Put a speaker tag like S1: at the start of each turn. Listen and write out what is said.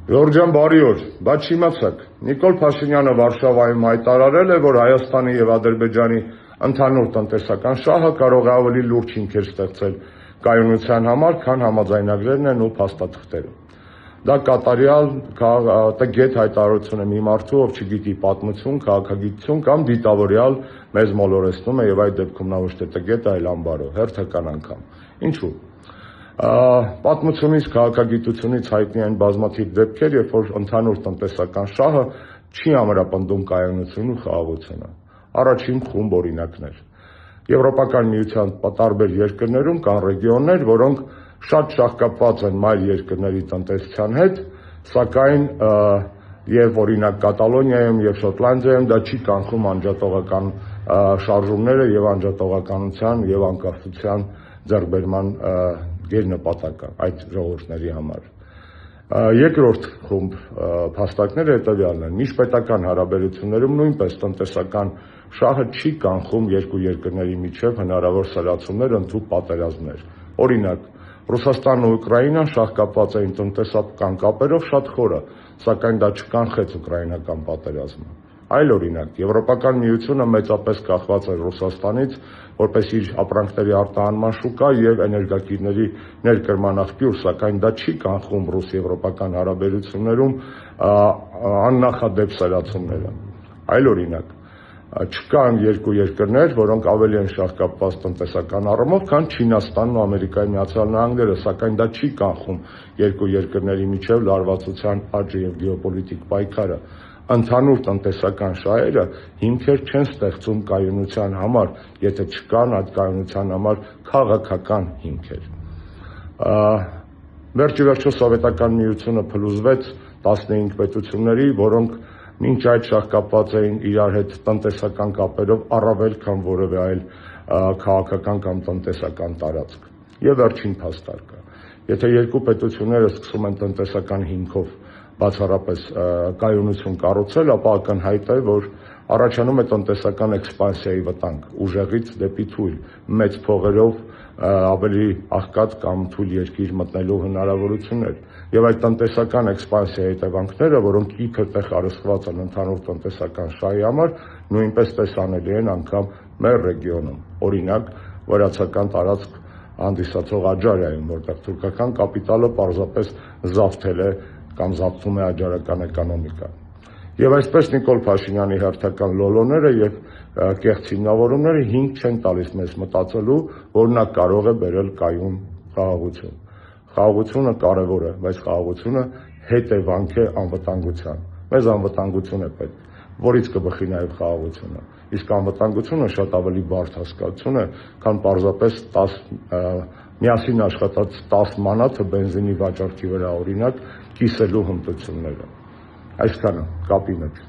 S1: Ժորժյան բարի օր, բայց չիմացաք, Նիկոլ Փաշինյանը Վարշավայում հայտարարել է, որ Հայաստանի եւ Ադրբեջանի ընդհանուր տնտեսական շահը կարող է ավելի լուրջ հիմքեր ստեղծել կայունության համար, քան համաձայնագրերն են ու փաստաթղթերը։ Դա կատարյալ տգետ հայտարարություն է մի մարդու, ով չգիտի պատմություն, քաղաքագիտություն կամ դիտավորյալ մեզ մոլորեցնում է եւ այդ դեպքում նա ոչ թե տգետ է, այլ ամբարո, հերթական անգամ։ Ինչու՞։ Պատմությունից, քաղաքագիտությունից հայտնի են բազմաթիվ դեպքեր, երբ որ ընդհանուր տնտեսական շահը չի ամրապնդում կայունությունն ու խաղաղությունը։ Առաջին խումբ օրինակներ։ Եվրոպական միության տարբեր երկրներում կան ռեգիոններ, որոնք շատ շահկապված են մայր երկրների տնտեսության հետ, սակայն եւ օրինակ Կատալոնիայում եւ Շոտլանդիայում դա չի կանխում անջատողական շարժումները եւ անջատողականության եւ անկախության ձեռքբերման գերնպատակը այդ ժողովուրդների համար։ Երկրորդ խումբ փաստարկները հետևյալն են. միջպետական հարաբերություններում նույնպես տնտեսական շահը չի կանխում երկու երկրների միջև հնարավոր սրացումներ, ընդհանուր պատերազմներ։ Օրինակ, Ռուսաստանն ու Ուկրաինան շահկապված էին տնտեսական կապերով շատ խորը, սակայն դա չկանխեց ուկրաինական պատերազմը։ Այլ օրինակ, Եվրոպական միությունը մեծապես կախված էր Ռուսաստանից, որպես իր ապրանքների արտահանման շուկա եւ էներգակիրների ներկրման աղբյուր, սակայն դա չի կանխում ռուս-եվրոպական հարաբերություններում աննախադեպ սրացումները։ Այլ օրինակ, չկան երկու երկրներ, որոնք ավելի են շահկապված տնտեսական առումով, քան Չինաստանն ու Ամերիկայի Միացյալ Նահանգները, սակայն դա չի կանխում երկու երկրների միջև լարվածության աճը եւ գեոպոլիտիկ պայքարը։ Ընդհանուր տնտեսական շահերը հիմքեր չեն ստեղծում կայունության համար, եթե չկան այդ կայունության համար քաղաքական հիմքեր։ Վերջիվերջո Սովետական միությունը փլուզվեց 15 պետությունների, որոնք մինչ այդ շահկապված էին իրար հետ տնտեսական կապերով առավել քան որևէ այլ քաղաքական կամ տնտեսական տարածք։ Եվ վերջին փաստարկը։ Եթե երկու պետությունները սկսում են տնտեսական հիմքով բացառապես կայունություն կառուցել, ապա ակնհայտ է, որ առաջանում է տնտեսական էքսպանսիայի վտանգ, ուժեղից դեպի թույլ, մեծ փողերով ավելի աղքատ կամ թույլ երկիր մտնելու հնարավորություններ։ Եվ այդ տնտեսական էքսպանսիայի հետևանքները, որոնք իբր թե խարսխված են ընդհանուր տնտեսական շահի համար, նույնպես տեսանելի են անգամ մեր ռեգիոնում։ Օրինակ, վրացական տարածք հանդիսացող Աջարիայում, որտեղ թուրքական կապիտալը պարզապես զավթել է կամ զավթում է աջարական էկոնոմիկան։ Եվ այսպես Նիկոլ Փաշինյանի հերթական լոլոները եւ կեղծ հիմնավորումները հիմք չեն տալիս մեզ մտածելու, որ նա կարող է բերել կայուն խաղաղություն։ Խաղաղությունը կարևոր է, բայց խաղաղությունը հետևանք է անվտանգության։ Մեզ անվտանգություն է պետք, որից կբխի նաեւ խաղաղությունը։ Իսկ անվտանգությունը շատ ավելի բարդ հասկացություն է, քան պարզապես 10 միասին աշխատած 10 մանաթը բենզինի վաճառքի վրա օրինակ կիսելու հմտությունները։ Այսքանը կապի մեջ։